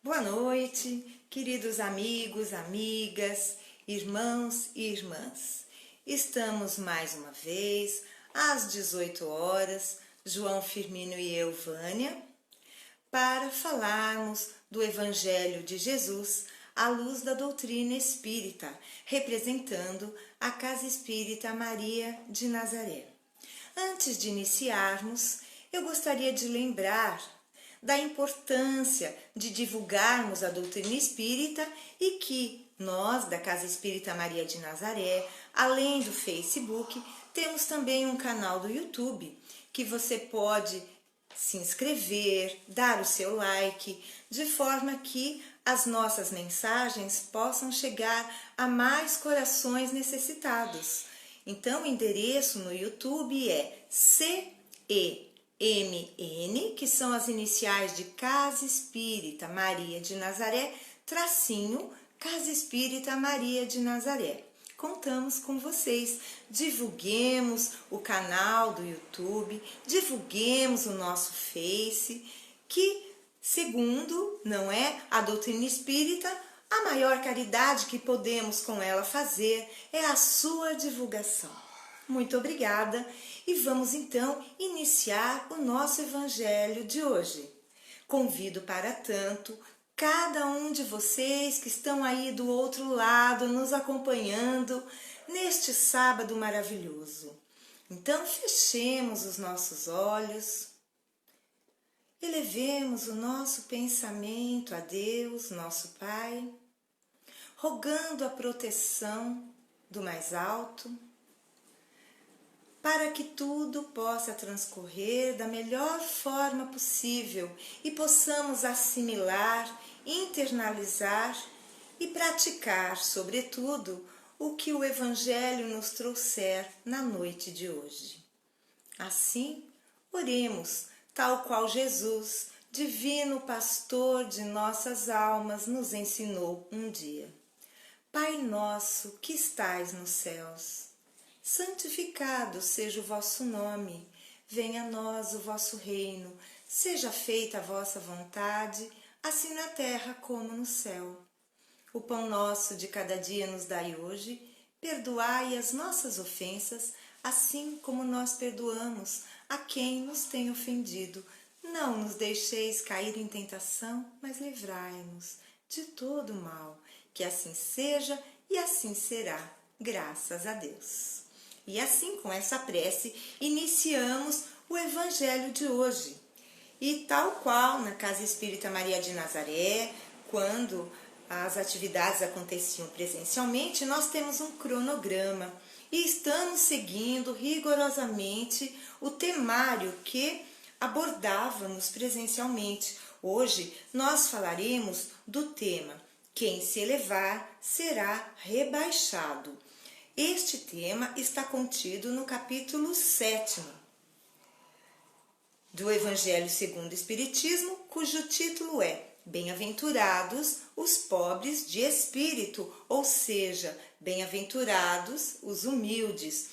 Boa noite, queridos amigos, amigas, irmãos e irmãs. Estamos mais uma vez às 18 horas, João Firmino e eu, Vânia, para falarmos do Evangelho de Jesus à luz da doutrina espírita, representando a Casa Espírita Maria de Nazaré. Antes de iniciarmos, eu gostaria de lembrar da importância de divulgarmos a doutrina espírita e que nós, da Casa Espírita Maria de Nazaré, além do Facebook, temos também um canal do YouTube que você pode se inscrever, dar o seu like, de forma que as nossas mensagens possam chegar a mais corações necessitados. Então, o endereço no YouTube é CEMN, que são as iniciais de Casa Espírita Maria de Nazaré, tracinho Casa Espírita Maria de Nazaré. Contamos com vocês, divulguemos o canal do YouTube, divulguemos o nosso Face, que, segundo, a doutrina espírita, a maior caridade que podemos com ela fazer é a sua divulgação. Muito obrigada e vamos então iniciar o nosso Evangelho de hoje. Convido para tanto cada um de vocês que estão aí do outro lado nos acompanhando neste sábado maravilhoso. Então fechemos os nossos olhos, elevemos o nosso pensamento a Deus, nosso Pai, rogando a proteção do mais alto, para que tudo possa transcorrer da melhor forma possível e possamos assimilar, internalizar e praticar, sobretudo, o que o Evangelho nos trouxer na noite de hoje. Assim, oremos, tal qual Jesus, divino pastor de nossas almas, nos ensinou um dia. Pai nosso que estais nos céus, santificado seja o vosso nome, venha a nós o vosso reino, seja feita a vossa vontade, assim na terra como no céu. O pão nosso de cada dia nos dai hoje, perdoai as nossas ofensas, assim como nós perdoamos a quem nos tem ofendido. Não nos deixeis cair em tentação, mas livrai-nos de todo mal. Que assim seja e assim será, graças a Deus. E assim, com essa prece, iniciamos o Evangelho de hoje. E tal qual na Casa Espírita Maria de Nazaré, quando as atividades aconteciam presencialmente, nós temos um cronograma e estamos seguindo rigorosamente o temário que abordávamos presencialmente. Hoje nós falaremos do tema Quem se elevar será rebaixado. Este tema está contido no capítulo 7 do Evangelho segundo o Espiritismo, cujo título é Bem-aventurados os pobres de espírito, ou seja, bem-aventurados os humildes.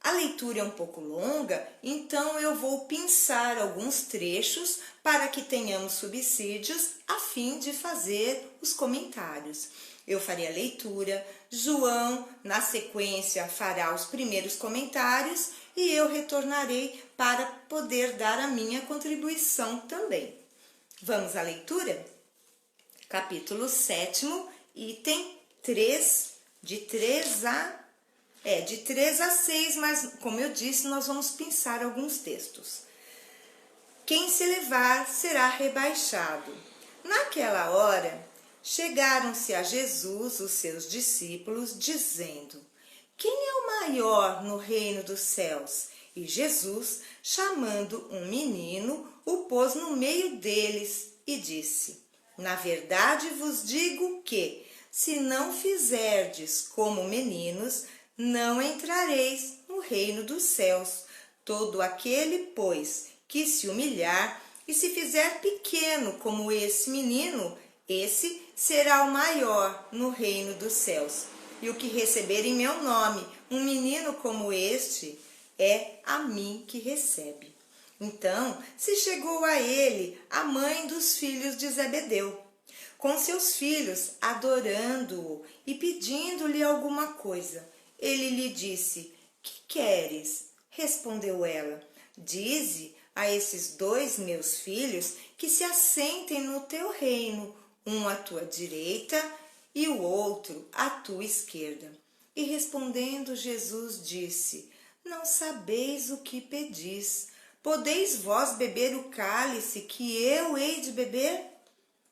A leitura é um pouco longa, então eu vou pinçar alguns trechos para que tenhamos subsídios a fim de fazer os comentários. Eu farei a leitura, João, na sequência, fará os primeiros comentários e eu retornarei para poder dar a minha contribuição também. Vamos à leitura? Capítulo 7, item 3, de 3 a 6, mas como eu disse, nós vamos pensar alguns textos. Quem se elevar será rebaixado. Naquela hora, chegaram-se a Jesus os seus discípulos, dizendo: Quem é o maior no reino dos céus? E Jesus, chamando um menino, o pôs no meio deles e disse: Na verdade vos digo que, se não fizerdes como meninos, não entrareis no reino dos céus. Todo aquele, pois, que se humilhar e se fizer pequeno como esse menino, esse será o maior no reino dos céus. E o que receber em meu nome um menino como este, é a mim que recebe. Então se chegou a ele a mãe dos filhos de Zebedeu, com seus filhos, adorando-o e pedindo-lhe alguma coisa. Ele lhe disse: que queres? Respondeu ela: dize a esses 2 meus filhos que se assentem no teu reino, um à tua direita e o outro à tua esquerda. E respondendo Jesus disse: não sabeis o que pedis. Podeis vós beber o cálice que eu hei de beber?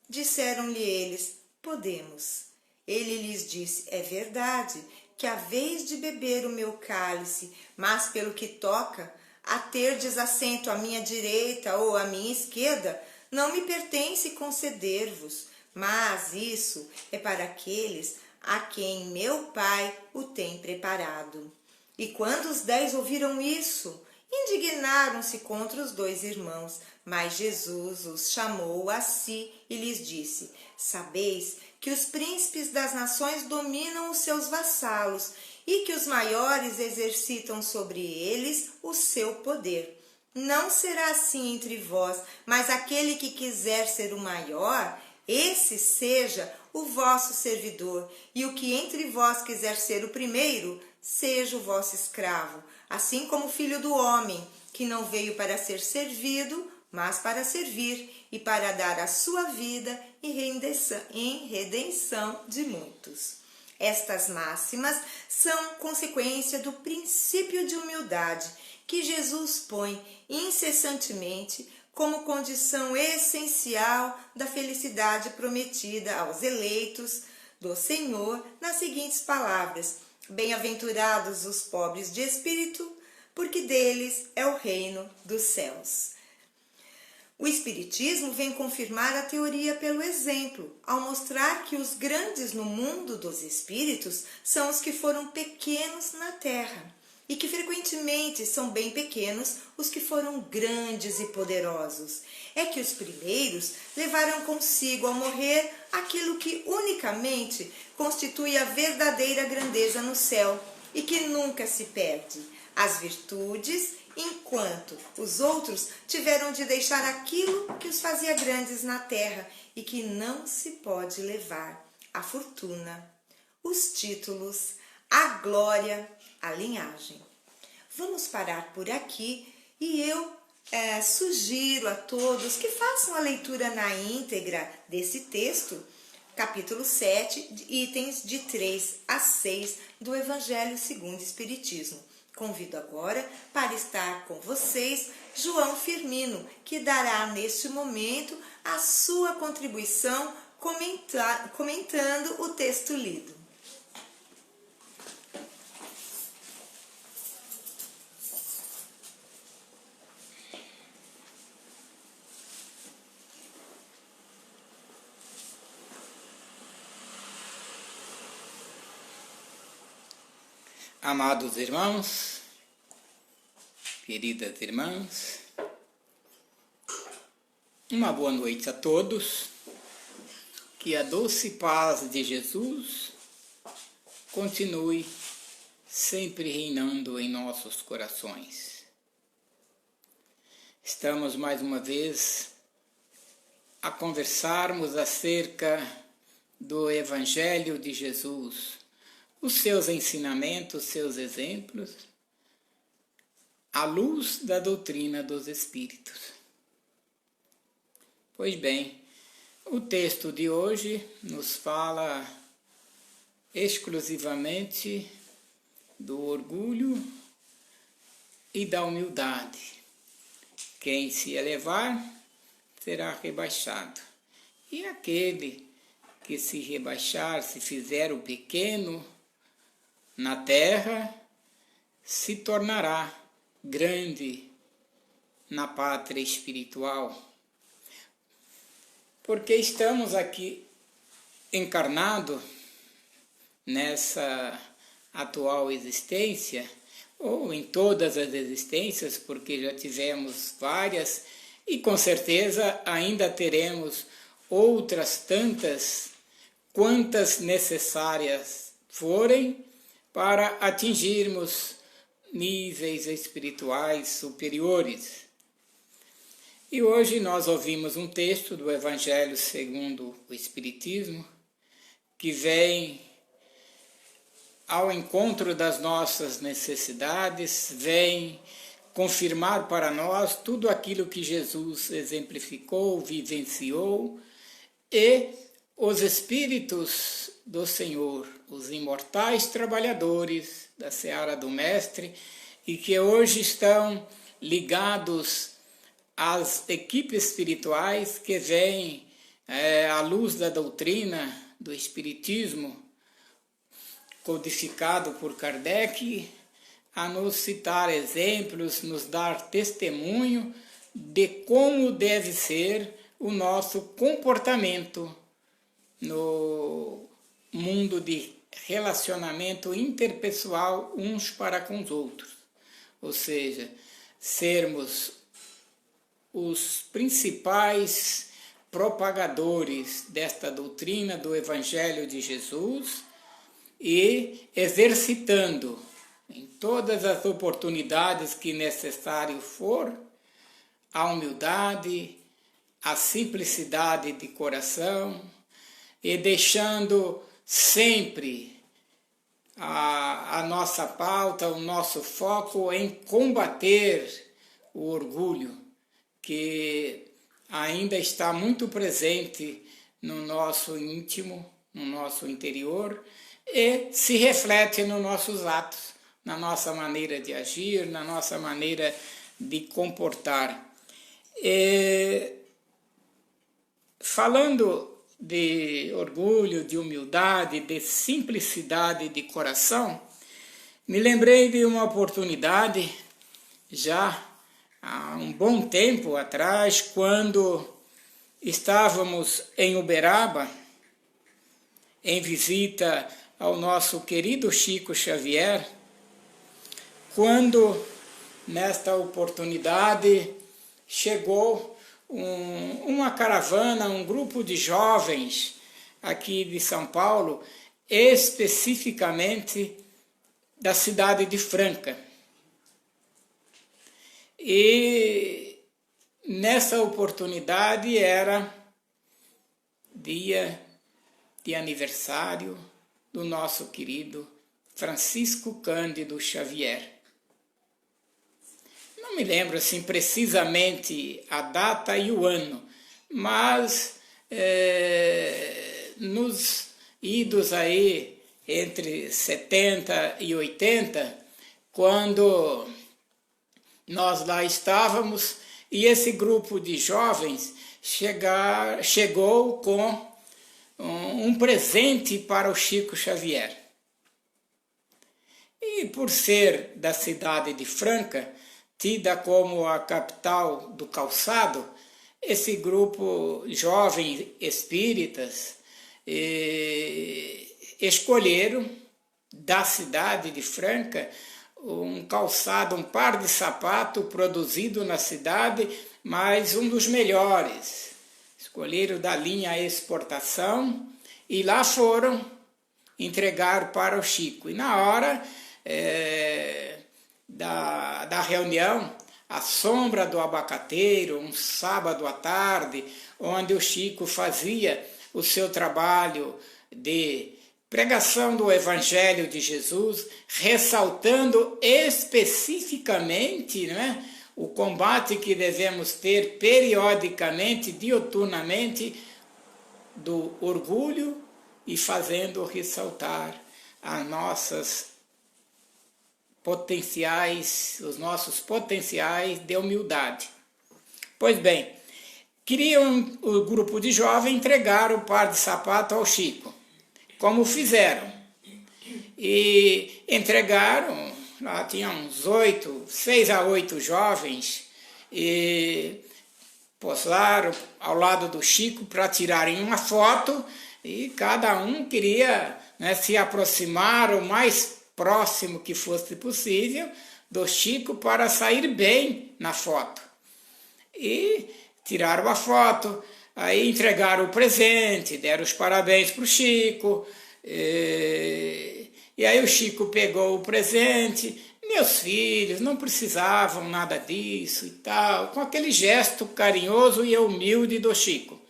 Disseram-lhe eles: podemos. Ele lhes disse: é verdade que haveis de beber o meu cálice, mas pelo que toca a terdes assento à minha direita ou à minha esquerda, não me pertence conceder-vos, mas isso é para aqueles a quem meu Pai o tem preparado. E quando os 10 ouviram isso, indignaram-se contra os 2 irmãos, mas Jesus os chamou a si e lhes disse: sabeis que os príncipes das nações dominam os seus vassalos e que os maiores exercitam sobre eles o seu poder. Não será assim entre vós, mas aquele que quiser ser o maior, esse seja o vosso servidor, e o que entre vós quiser ser o primeiro, seja o vosso escravo, assim como o Filho do Homem, que não veio para ser servido, mas para servir e para dar a sua vida em redenção de muitos. Estas máximas são consequência do princípio de humildade que Jesus põe incessantemente como condição essencial da felicidade prometida aos eleitos do Senhor nas seguintes palavras: bem-aventurados os pobres de espírito, porque deles é o reino dos céus. O Espiritismo vem confirmar a teoria pelo exemplo, ao mostrar que os grandes no mundo dos espíritos são os que foram pequenos na terra, e que frequentemente são bem pequenos os que foram grandes e poderosos. É que os primeiros levaram consigo ao morrer aquilo que unicamente constitui a verdadeira grandeza no céu e que nunca se perde: as virtudes, enquanto os outros tiveram de deixar aquilo que os fazia grandes na terra e que não se pode levar: a fortuna, os títulos, a glória, a linhagem. Vamos parar por aqui e eu sugiro a todos que façam a leitura na íntegra desse texto, capítulo 7, itens de 3 a 6 do Evangelho segundo o Espiritismo. Convido agora para estar com vocês João Firmino, que dará neste momento a sua contribuição comentando o texto lido. Amados irmãos, queridas irmãs, uma boa noite a todos. Que a doce paz de Jesus continue sempre reinando em nossos corações. Estamos mais uma vez a conversarmos acerca do Evangelho de Jesus, os seus ensinamentos, seus exemplos, à luz da doutrina dos Espíritos. Pois bem, o texto de hoje nos fala exclusivamente do orgulho e da humildade. Quem se elevar será rebaixado, e aquele que se rebaixar, se fizer o pequeno na terra, se tornará grande na pátria espiritual. Porque estamos aqui encarnados nessa atual existência, ou em todas as existências, porque já tivemos várias, e com certeza ainda teremos outras tantas, quantas necessárias forem, para atingirmos níveis espirituais superiores. E hoje nós ouvimos um texto do Evangelho segundo o Espiritismo, que vem ao encontro das nossas necessidades, vem confirmar para nós tudo aquilo que Jesus exemplificou, vivenciou, e os Espíritos do Senhor, os imortais trabalhadores da seara do Mestre, e que hoje estão ligados às equipes espirituais que vêm à luz da doutrina do Espiritismo, codificado por Kardec, a nos citar exemplos, nos dar testemunho de como deve ser o nosso comportamento no mundo de relacionamento interpessoal uns para com os outros. Ou seja, sermos os principais propagadores desta doutrina do Evangelho de Jesus e exercitando em todas as oportunidades que necessário for a humildade, a simplicidade de coração e deixando sempre a nossa pauta, o nosso foco em combater o orgulho, que ainda está muito presente no nosso íntimo, no nosso interior, e se reflete nos nossos atos, na nossa maneira de agir, na nossa maneira de comportar. Falando de orgulho, de humildade, de simplicidade de coração, me lembrei de uma oportunidade já há um bom tempo atrás, quando estávamos em Uberaba, em visita ao nosso querido Chico Xavier, quando nesta oportunidade chegou uma caravana, um grupo de jovens aqui de São Paulo, especificamente da cidade de Franca. E nessa oportunidade era dia de aniversário do nosso querido Francisco Cândido Xavier. Não me lembro assim precisamente a data e o ano, mas nos idos aí entre 70 e 80, quando nós lá estávamos, e esse grupo de jovens chegou com um presente para o Chico Xavier. E por ser da cidade de Franca, tida como a capital do calçado, esse grupo jovem espíritas escolheram da cidade de Franca um calçado, um par de sapato produzido na cidade, mas um dos melhores. Escolheram da linha exportação e lá foram entregar para o Chico. E na hora da reunião, à sombra do abacateiro, um sábado à tarde, onde o Chico fazia o seu trabalho de pregação do Evangelho de Jesus, ressaltando especificamente, né, o combate que devemos ter periodicamente, diuturnamente, do orgulho e fazendo ressaltar as nossas os nossos potenciais de humildade. Pois bem, queriam o grupo de jovens entregar o par de sapato ao Chico, como fizeram. E entregaram, lá tinha uns 6 a 8 jovens, e posaram ao lado do Chico para tirarem uma foto, e cada um queria, né, se aproximar o mais próximo que fosse possível do Chico para sair bem na foto. E tiraram a foto, aí entregaram o presente, deram os parabéns para o Chico, e aí o Chico pegou o presente, Meus filhos não precisavam nada disso e tal, com aquele gesto carinhoso e humilde do Chico.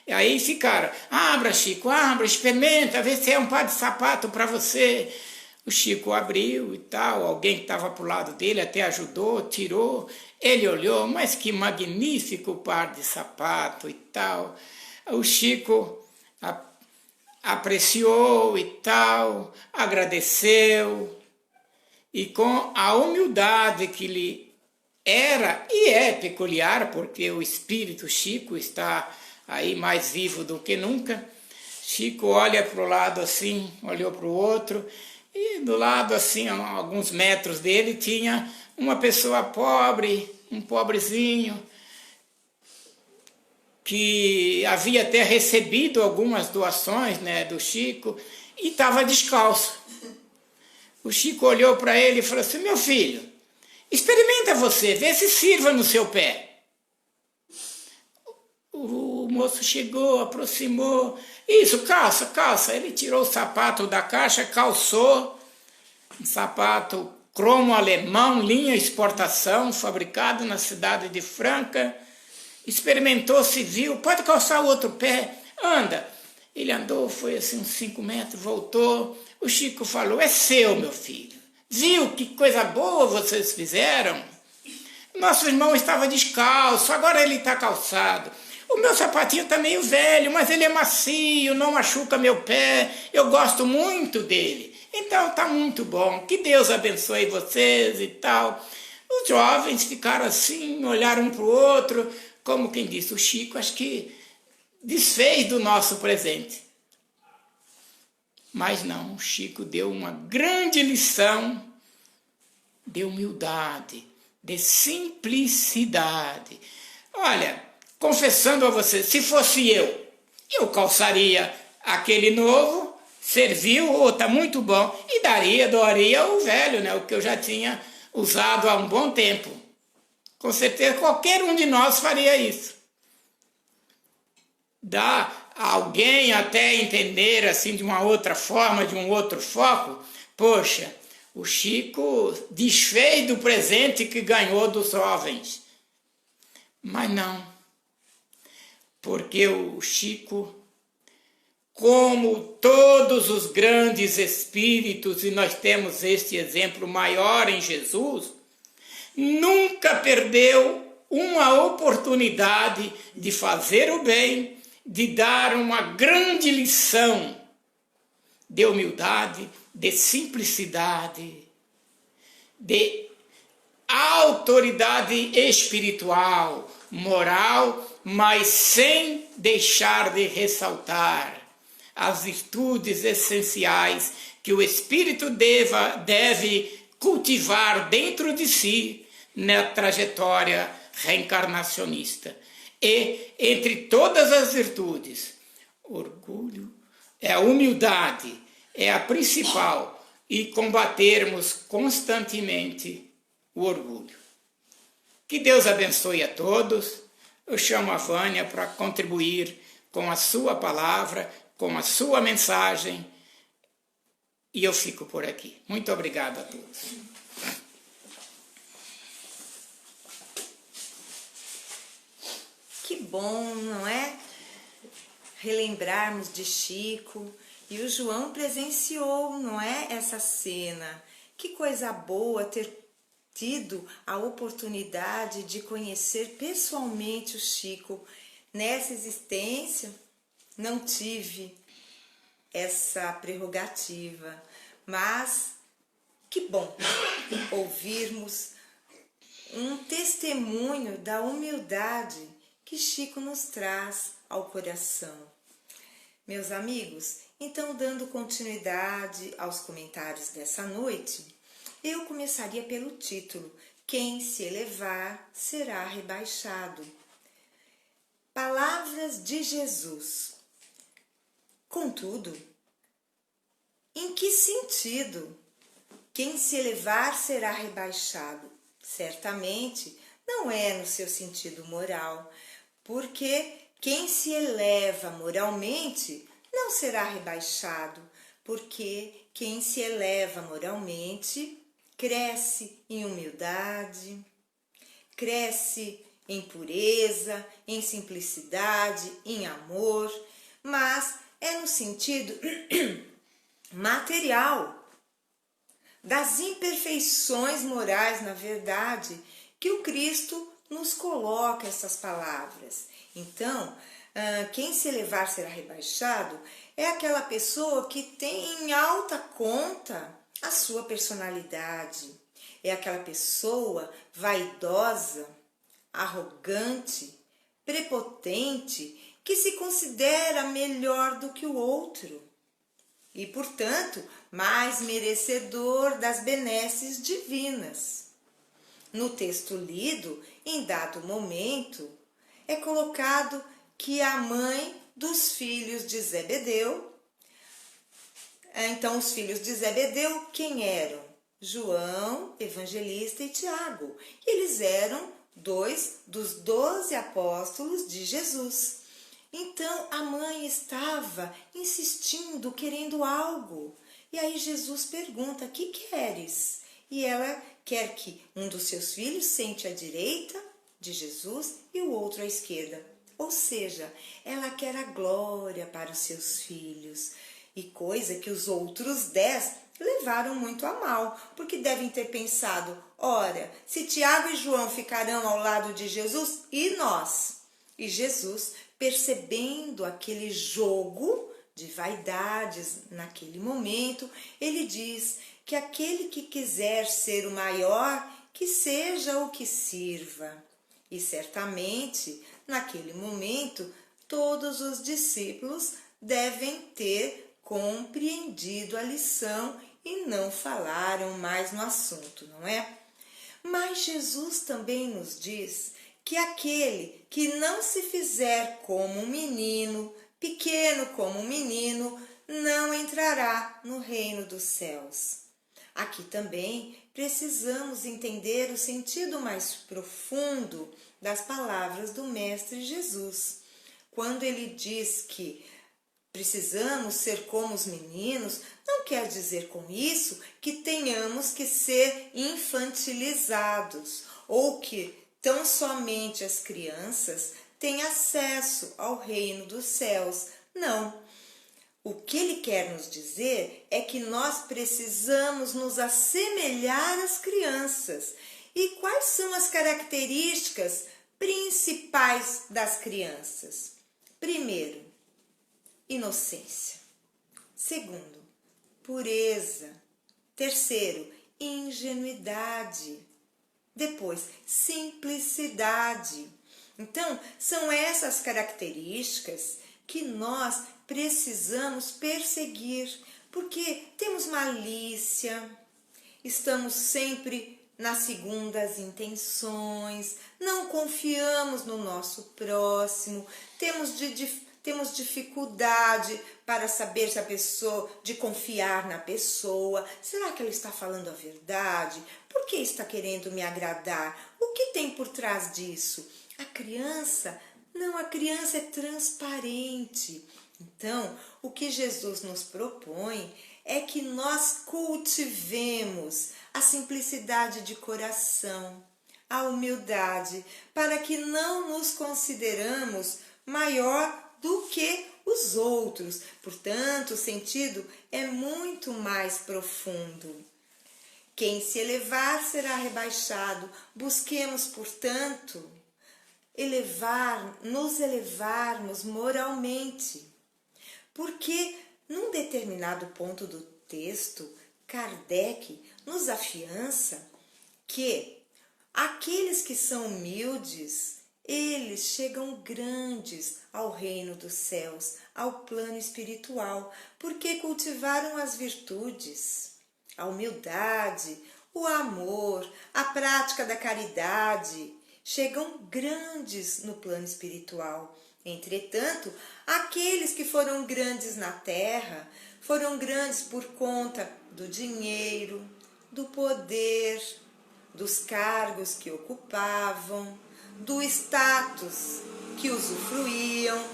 E aí ficaram, abra Chico, abra, experimenta, vê se é um par de sapato para você. O Chico abriu e tal, alguém que estava para o lado dele até ajudou, tirou. Ele olhou, mas que magnífico par de sapato e tal. O Chico apreciou e tal, agradeceu. E com a humildade que lhe era e é peculiar, porque o espírito Chico está aí mais vivo do que nunca, Chico olha para o lado assim, olhou para o outro, e do lado assim, a alguns metros dele, tinha uma pessoa pobre, um pobrezinho, que havia até recebido algumas doações, né, do Chico, e estava descalço. O Chico olhou para ele e falou assim, meu filho, experimenta você, vê se sirva no seu pé. O moço chegou, aproximou, isso, calça, calça. Ele tirou o sapato da caixa, calçou, um sapato cromo alemão, linha exportação, fabricado na cidade de Franca. Experimentou, se viu, pode calçar o outro pé, anda. Ele andou, foi assim uns 5 metros, voltou. O Chico falou, é seu, meu filho. Viu que coisa boa vocês fizeram? Nosso irmão estava descalço, agora ele está calçado. O meu sapatinho está meio velho, mas ele é macio, não machuca meu pé. Eu gosto muito dele. Então está muito bom. Que Deus abençoe vocês e tal. Os jovens ficaram assim, olharam um para o outro, como quem disse, o Chico acho que desfez do nosso presente. Mas não, o Chico deu uma grande lição de humildade, de simplicidade. Olha, confessando a você, se fosse eu calçaria aquele novo, serviu, está muito bom, e doaria o velho, né, o que eu já tinha usado há um bom tempo. Com certeza qualquer um de nós faria isso. Dá a alguém até entender assim de uma outra forma, de um outro foco, poxa, o Chico desfez do presente que ganhou dos jovens. Mas não, porque o Chico, como todos os grandes espíritos, e nós temos este exemplo maior em Jesus, nunca perdeu uma oportunidade de fazer o bem, de dar uma grande lição de humildade, de simplicidade, de autoridade espiritual, moral, mas sem deixar de ressaltar as virtudes essenciais que o espírito deve cultivar dentro de si na trajetória reencarnacionista. E, entre todas as virtudes, orgulho, a humildade é a principal, e combatermos constantemente o orgulho. Que Deus abençoe a todos. Eu chamo a Vânia para contribuir com a sua palavra, com a sua mensagem, e eu fico por aqui. Muito obrigado a todos. Que bom, não é? Relembrarmos de Chico, e o João presenciou, não é, essa cena. Que coisa boa ter tido a oportunidade de conhecer pessoalmente o Chico. Nessa existência não tive essa prerrogativa, mas que bom ouvirmos um testemunho da humildade que Chico nos traz ao coração. Meus amigos, então, dando continuidade aos comentários dessa noite, eu começaria pelo título: Quem se elevar será rebaixado. Palavras de Jesus. Contudo, em que sentido? Quem se elevar será rebaixado? Certamente não é no seu sentido moral, porque quem se eleva moralmente não será rebaixado, porque quem se eleva moralmente cresce em humildade, cresce em pureza, em simplicidade, em amor, mas é no sentido material, das imperfeições morais, na verdade, que o Cristo nos coloca essas palavras. Então, quem se elevar será rebaixado é aquela pessoa que tem em alta conta a sua personalidade. É aquela pessoa vaidosa, arrogante, prepotente, que se considera melhor do que o outro e, portanto, mais merecedor das benesses divinas. No texto lido, em dado momento, é colocado que a mãe dos filhos de Zebedeu, então os filhos de Zebedeu, quem eram? João, Evangelista e Tiago. Eles eram 2 dos 12 apóstolos de Jesus. Então a mãe estava insistindo, querendo algo. E aí Jesus pergunta: que queres? E ela quer que um dos seus filhos sente à direita de Jesus e o outro à esquerda. Ou seja, ela quer a glória para os seus filhos. E coisa que os outros 10 levaram muito a mal, porque devem ter pensado: ora, se Tiago e João ficarão ao lado de Jesus, e nós? E Jesus, percebendo aquele jogo de vaidades naquele momento, ele diz que aquele que quiser ser o maior, que seja o que sirva. E certamente, naquele momento, todos os discípulos devem ter compreendido a lição e não falaram mais no assunto, não é? Mas Jesus também nos diz que aquele que não se fizer como um menino, pequeno como um menino, não entrará no reino dos céus. Aqui também precisamos entender o sentido mais profundo das palavras do Mestre Jesus, quando ele diz que precisamos ser como os meninos. Não quer dizer com isso que tenhamos que ser infantilizados ou que tão somente as crianças têm acesso ao reino dos céus. Não. O que ele quer nos dizer é que nós precisamos nos assemelhar às crianças. E quais são as características principais das crianças? Primeiro, inocência. Segundo, pureza. Terceiro, ingenuidade. Depois, simplicidade. Então, são essas características que nós precisamos perseguir, porque temos malícia, estamos sempre nas segundas intenções, não confiamos no nosso próximo, temos dificuldade para saber se a pessoa, de confiar na pessoa. Será que ela está falando a verdade? Por que está querendo me agradar? O que tem por trás disso? A criança é transparente. Então, o que Jesus nos propõe é que nós cultivemos a simplicidade de coração, a humildade, para que não nos consideramos maior do que os outros. Portanto, o sentido é muito mais profundo. Quem se elevar será rebaixado. Busquemos, portanto, nos elevarmos moralmente. Porque, num determinado ponto do texto, Kardec nos afiança que aqueles que são humildes, eles chegam grandes ao reino dos céus, ao plano espiritual, porque cultivaram as virtudes, a humildade, o amor, a prática da caridade, chegam grandes no plano espiritual. Entretanto, aqueles que foram grandes na terra, foram grandes por conta do dinheiro, do poder, dos cargos que ocupavam, do status que usufruíam.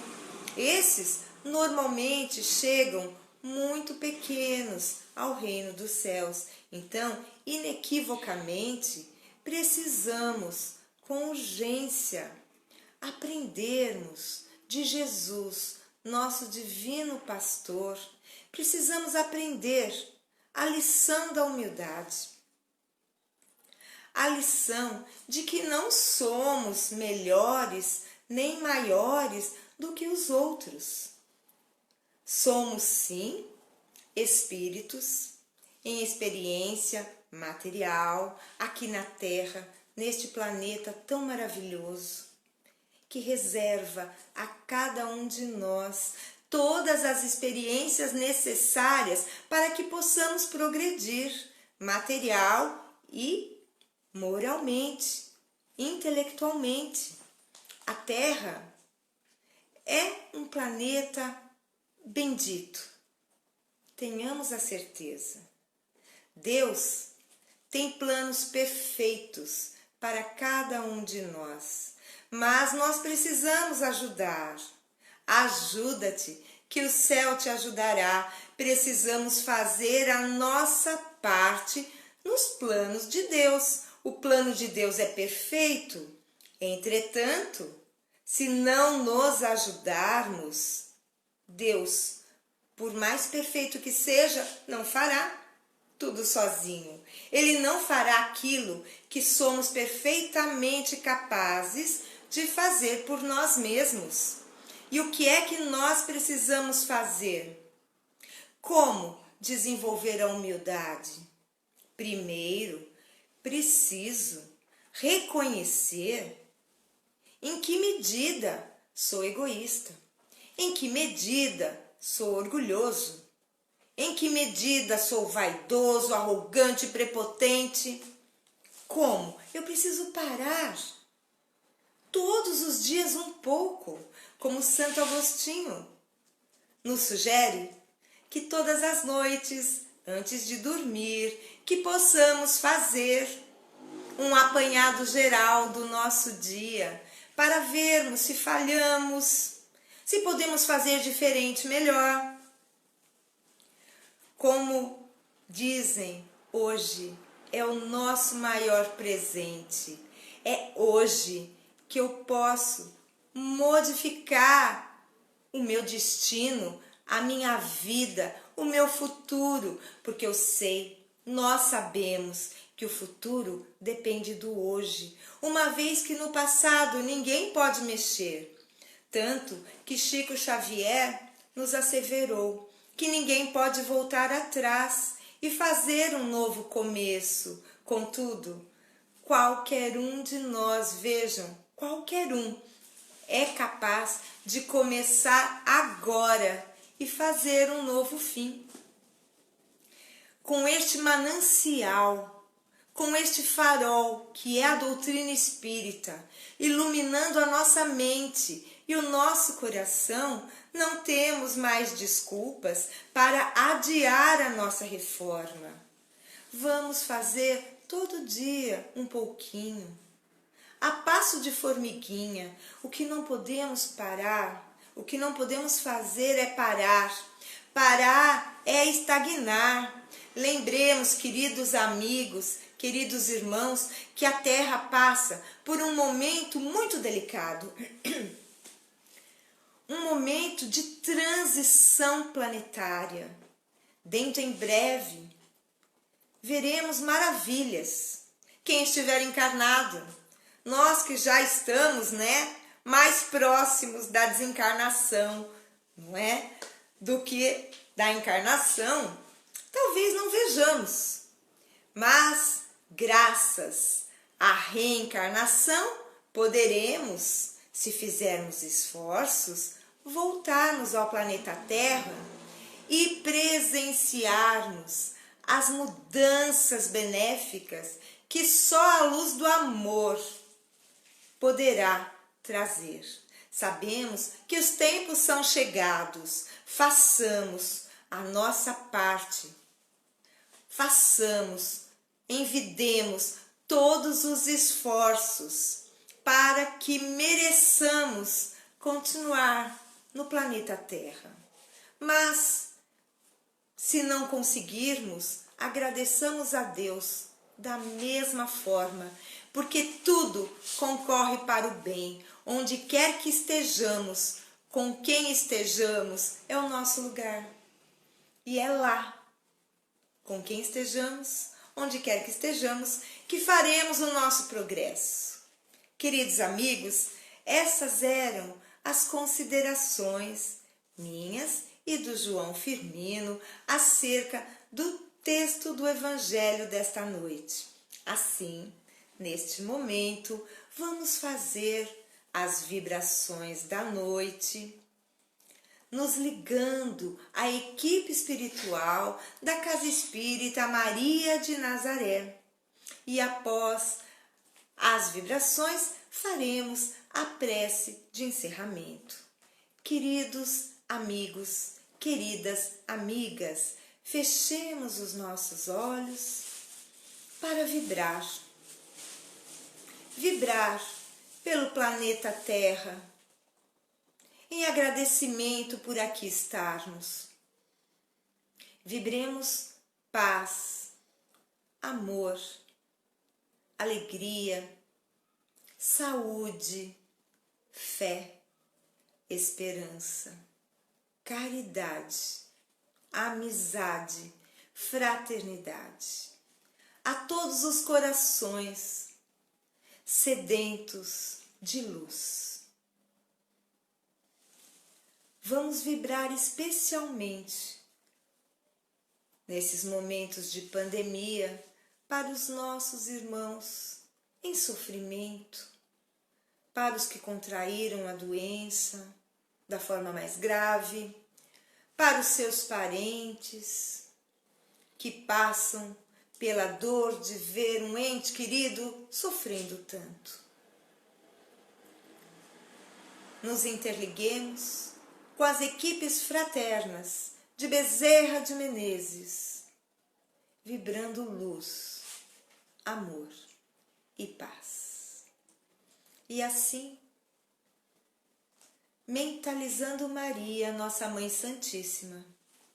Esses normalmente chegam muito pequenos ao reino dos céus. Então, inequivocamente, precisamos, com urgência, aprendermos de Jesus, nosso divino pastor. Precisamos aprender a lição da humildade. A lição de que não somos melhores nem maiores do que os outros. Somos, sim, espíritos em experiência material aqui na Terra, neste planeta tão maravilhoso, que reserva a cada um de nós todas as experiências necessárias para que possamos progredir material e moralmente, intelectualmente. A Terra é um planeta bendito. Tenhamos a certeza. Deus tem planos perfeitos para cada um de nós, mas nós precisamos ajudar. Ajuda-te, que o céu te ajudará. Precisamos fazer a nossa parte nos planos de Deus. O plano de Deus é perfeito. Entretanto, se não nos ajudarmos, Deus, por mais perfeito que seja, não fará tudo sozinho. Ele não fará aquilo que somos perfeitamente capazes de fazer por nós mesmos. E o que é que nós precisamos fazer? Como desenvolver a humildade? Primeiro, preciso reconhecer em que medida sou egoísta, em que medida sou orgulhoso, em que medida sou vaidoso, arrogante, prepotente. Como? Eu preciso parar todos os dias um pouco, como Santo Agostinho nos sugere, que todas as noites, antes de dormir, que possamos fazer um apanhado geral do nosso dia, para vermos se falhamos, se podemos fazer diferente, melhor. Como dizem, hoje é o nosso maior presente. É hoje que eu posso modificar o meu destino, a minha vida, o meu futuro, porque eu sei, nós sabemos que o futuro depende do hoje, uma vez que no passado ninguém pode mexer. Tanto que Chico Xavier nos asseverou que ninguém pode voltar atrás e fazer um novo começo. Contudo, qualquer um de nós, vejam, qualquer um é capaz de começar agora e fazer um novo fim. Com este manancial, com este farol que é a doutrina espírita, iluminando a nossa mente e o nosso coração, não temos mais desculpas para adiar a nossa reforma. Vamos fazer todo dia um pouquinho, a passo de formiguinha. O que não podemos parar, o que não podemos fazer é parar. Parar é estagnar. Lembremos, queridos amigos, queridos irmãos, que a Terra passa por um momento muito delicado. Um momento de transição planetária. Dentro em breve, veremos maravilhas. Quem estiver encarnado, nós que já estamos, mais próximos da desencarnação, não é? Do que da encarnação, talvez não vejamos. Mas, graças à reencarnação, poderemos, se fizermos esforços, voltarmos ao planeta Terra e presenciarmos as mudanças benéficas que só a luz do amor poderá trazer. Sabemos que os tempos são chegados. Façamos a nossa parte. Façamos, envidemos todos os esforços para que mereçamos continuar no planeta Terra. Mas Se não conseguirmos, agradeçamos a Deus da mesma forma, porque tudo concorre para o bem. Onde quer que estejamos, com quem estejamos, é o nosso lugar. E é lá, com quem estejamos, onde quer que estejamos, que faremos o nosso progresso. Queridos amigos, essas eram as considerações minhas e do João Firmino acerca do texto do Evangelho desta noite. Assim, neste momento, vamos fazer as vibrações da noite, nos ligando à equipe espiritual da Casa Espírita Maria de Nazaré. E após as vibrações, faremos a prece de encerramento. Queridos amigos, queridas amigas, fechemos os nossos olhos para vibrar. Vibrar pelo planeta Terra, em agradecimento por aqui estarmos. Vibremos paz, amor, alegria, saúde, fé, esperança, caridade, amizade, fraternidade. A todos os corações sedentos de luz. Vamos vibrar especialmente nesses momentos de pandemia para os nossos irmãos em sofrimento, para os que contraíram a doença da forma mais grave, para os seus parentes que passam pela dor de ver um ente querido sofrendo tanto. Nos interliguemos com as equipes fraternas de Bezerra de Menezes, vibrando luz, amor e paz. E assim, mentalizando Maria, nossa Mãe Santíssima,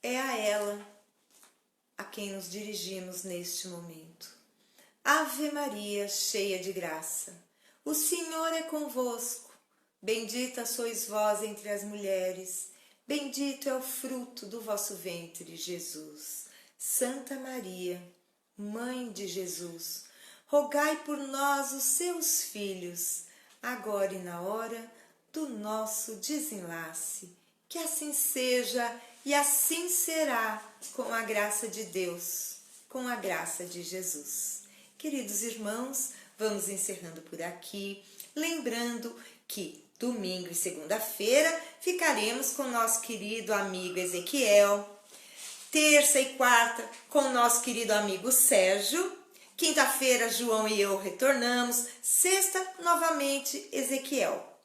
é a ela a quem nos dirigimos neste momento. Ave Maria, cheia de graça, o Senhor é convosco. Bendita sois vós entre as mulheres, bendito é o fruto do vosso ventre, Jesus. Santa Maria, Mãe de Jesus, rogai por nós, os seus filhos, agora e na hora do nosso desenlace. Que assim seja e assim será, com a graça de Deus, com a graça de Jesus. Queridos irmãos, vamos encerrando por aqui, lembrando que domingo e segunda-feira ficaremos com nosso querido amigo Ezequiel, terça e quarta com nosso querido amigo Sérgio, quinta-feira João e eu retornamos, sexta novamente Ezequiel.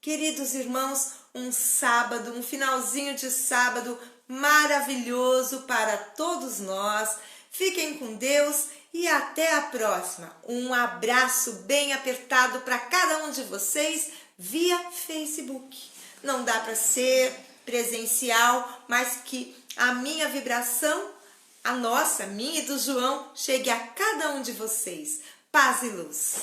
Queridos irmãos, um sábado, um finalzinho de sábado maravilhoso para todos nós. Fiquem com Deus e até a próxima. Um abraço bem apertado para cada um de vocês via Facebook. Não dá para ser presencial, mas que a minha vibração, a nossa, minha e do João, chegue a cada um de vocês. Paz e luz.